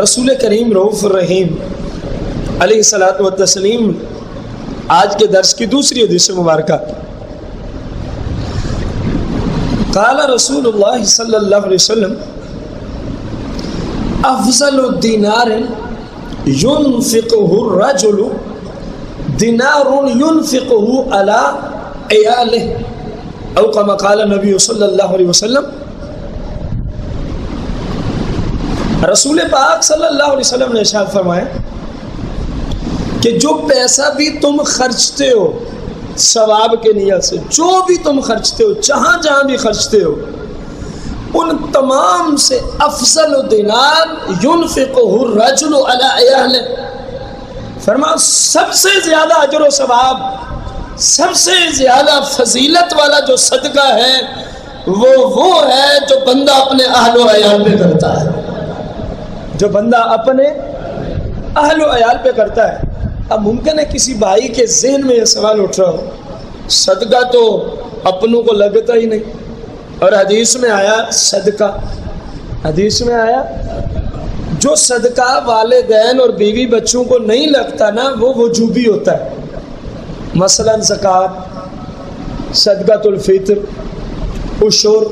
رسول کریم رؤوف الرحیم علیہ الصلوۃ والتسلیم آج کے درس کی دوسری حدیث مبارکہ. قال رسول اللہ صلی اللہ علیہ وسلم افضل الدینار ينفقه الرجل دینار ينفقه على عیاله او كما قال النبی صلی اللہ علیہ وسلم. رسول پاک صلی اللہ علیہ وسلم نے ارشاد فرمایا کہ جو پیسہ بھی تم خرچتے ہو ثواب کے نیت سے، جو بھی تم خرچتے ہو، جہاں جہاں بھی خرچتے ہو، ان تمام سے افضل دینار ينفقه الرجل على عیاله، فرمایا سب سے زیادہ اجر و ثواب، سب سے زیادہ فضیلت والا جو صدقہ ہے وہ ہے جو بندہ اپنے اہل و عیال پہ کرتا ہے، جو بندہ اپنے اہل و عیال پہ کرتا ہے. اب ممکن ہے کسی بھائی کے ذہن میں یہ سوال اٹھ رہا ہو، صدقہ تو اپنوں کو لگتا ہی نہیں، اور حدیث میں آیا صدقہ، حدیث میں آیا جو صدقہ والدین اور بیوی بچوں کو نہیں لگتا نا وہ وجوبی ہوتا ہے. مثلا زکوٰۃ، صدقۃ الفطر، عشور،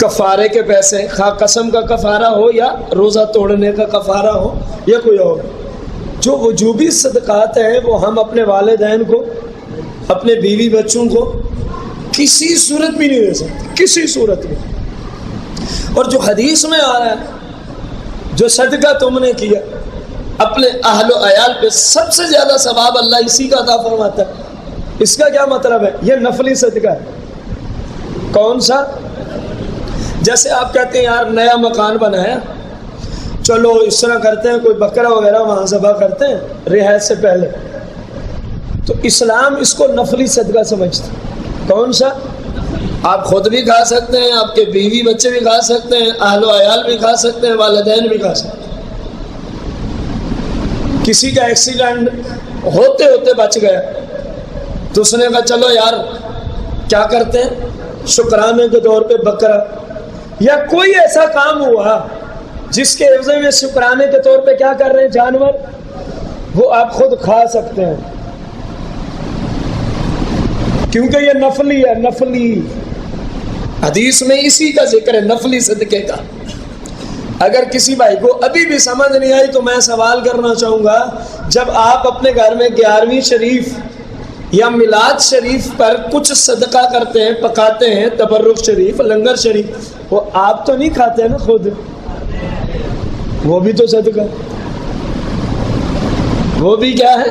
کفارے کے پیسے، خواہ قسم کا کفارہ ہو یا روزہ توڑنے کا کفارہ ہو یا کوئی اور. جو وجوبی صدقات ہیں وہ ہم اپنے والدین کو، اپنے بیوی بچوں کو کسی صورت بھی نہیں دے سکتے، کسی صورت میں. اور جو حدیث میں آ رہا ہے جو صدقہ تم نے کیا اپنے اہل و عیال پہ، سب سے زیادہ ثواب اللہ اسی کا عطا فرماتا ہے. اس کا کیا مطلب ہے؟ یہ نفلی صدقہ ہے. کون سا؟ جیسے آپ کہتے ہیں یار نیا مکان بنایا، چلو اس طرح کرتے ہیں، کوئی بکرا وغیرہ وہاں ذبح کرتے ہیں رہائش سے پہلے، تو اسلام اس کو نفلی صدقہ سمجھتا ہے. کون سا؟ آپ خود بھی کھا سکتے ہیں، آپ کے بیوی بچے بھی کھا سکتے ہیں، اہل و عیال بھی کھا سکتے ہیں، والدین بھی کھا سکتے ہیں. کسی کا ایکسیڈنٹ ہوتے ہوتے بچ گیا تو اس نے کہا چلو یار کیا کرتے ہیں، شکرانے کے طور پہ بکرا، یا کوئی ایسا کام ہوا جس کے عوض میں شکرانے کے طور پہ کیا کر رہے ہیں جانور، وہ آپ خود کھا سکتے ہیں کیونکہ یہ نفلی ہے. نفلی حدیث میں اسی کا ذکر ہے، نفلی صدقے کا. اگر کسی بھائی کو ابھی بھی سمجھ نہیں آئی تو میں سوال کرنا چاہوں گا، جب آپ اپنے گھر میں 11ویں شریف یا میلاد شریف پر کچھ صدقہ کرتے ہیں، پکاتے ہیں، تبرک شریف، لنگر شریف، وہ آپ تو نہیں کھاتے ہیں نا خود، وہ بھی تو صدقہ، وہ بھی کیا ہے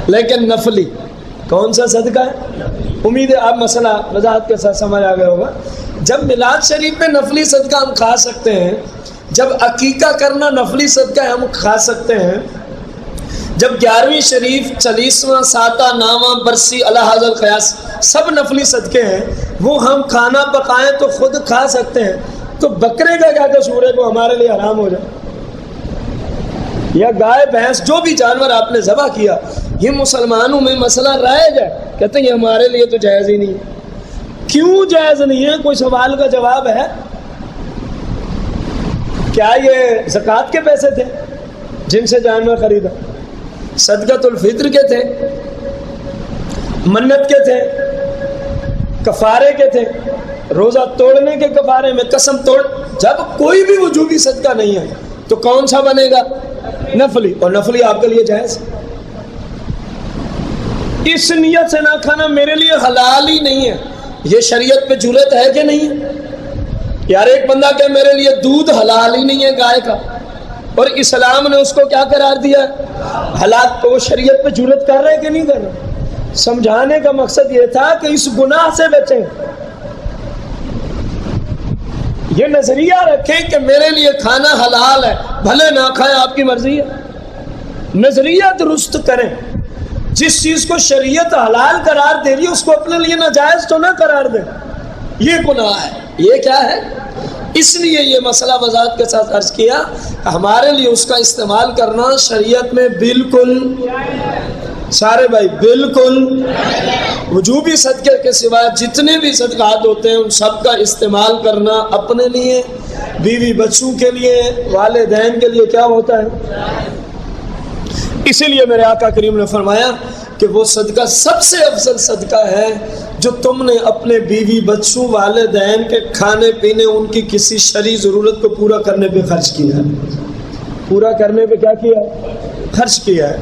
لیکن نفلی. کون سا صدقہ ہے؟ امید ہے آپ مسئلہ وضاحت کے ساتھ سمجھ آ گیا ہوگا. جب میلاد شریف میں نفلی صدقہ ہم کھا سکتے ہیں، جب عقیقہ کرنا نفلی صدقہ ہم کھا سکتے ہیں، جب 11ویں شریف، 40واں، ساتہ، نامہ، برسی، الحاظ القیاس سب نفلی صدقے ہیں، وہ ہم کھانا پکائیں تو خود کھا سکتے ہیں، تو بکرے کا کیا قصور ہے کو ہمارے لیے حرام ہو جائے؟ یا گائے بھینس جو بھی جانور آپ نے ذبح کیا، یہ مسلمانوں میں مسئلہ رائج ہے، کہتے ہیں یہ ہمارے لیے تو جائز ہی نہیں ہے. کیوں جائز نہیں ہے؟ کوئی سوال کا جواب ہے؟ کیا یہ زکوٰۃ کے پیسے تھے جن سے جانور خریدا؟ صدقۃ الفطر کے تھے؟ منت کے تھے؟ کفارے کے تھے؟ روزہ توڑنے کے کفارے میں قسم توڑ؟ جب کوئی بھی وجوبی صدقہ نہیں ہے تو کون سا بنے گا؟ نفلی. اور نفلی آپ کے لیے جائز. اس نیت سے نہ کھانا میرے لیے حلال ہی نہیں ہے، یہ شریعت پہ جرت ہے کہ نہیں ہے؟ یار ایک بندہ کہ میرے لیے دودھ حلال ہی نہیں ہے گائے کا، اور اسلام نے اس کو کیا قرار دیا حلال، تو وہ شریعت پہ جرت کر رہے کہ نہیں کر رہے؟ سمجھانے کا مقصد یہ تھا کہ اس گناہ سے بچیں. یہ نظریہ رکھیں کہ میرے لیے کھانا حلال ہے، بھلے نہ کھائیں آپ کی مرضی ہے. نظریہ درست کریں. جس چیز کو شریعت حلال قرار دے رہی ہے اس کو اپنے لیے ناجائز تو نہ قرار دیں، یہ گناہ ہے. یہ کیا ہے؟ اس لیے یہ مسئلہ وضاحت کے ساتھ عرض کیا، ہمارے لیے اس کا استعمال کرنا شریعت میں بالکل، سارے بھائی بالکل، وجوبی صدقے کے سوا جتنے بھی صدقات ہوتے ہیں ان سب کا استعمال کرنا اپنے لیے بیوی بچوں کے لیے، والدین کے لیے کیا ہوتا ہے؟ اسی لیے میرے آقا کریم نے فرمایا کہ وہ صدقہ سب سے افضل صدقہ ہے جو تم نے اپنے بیوی بچوں والدین کے کھانے پینے، ان کی کسی شرعی ضرورت کو پورا کرنے پہ خرچ کیا ہے۔ پورا کرنے پہ کیا کیا؟ خرچ کیا ہے۔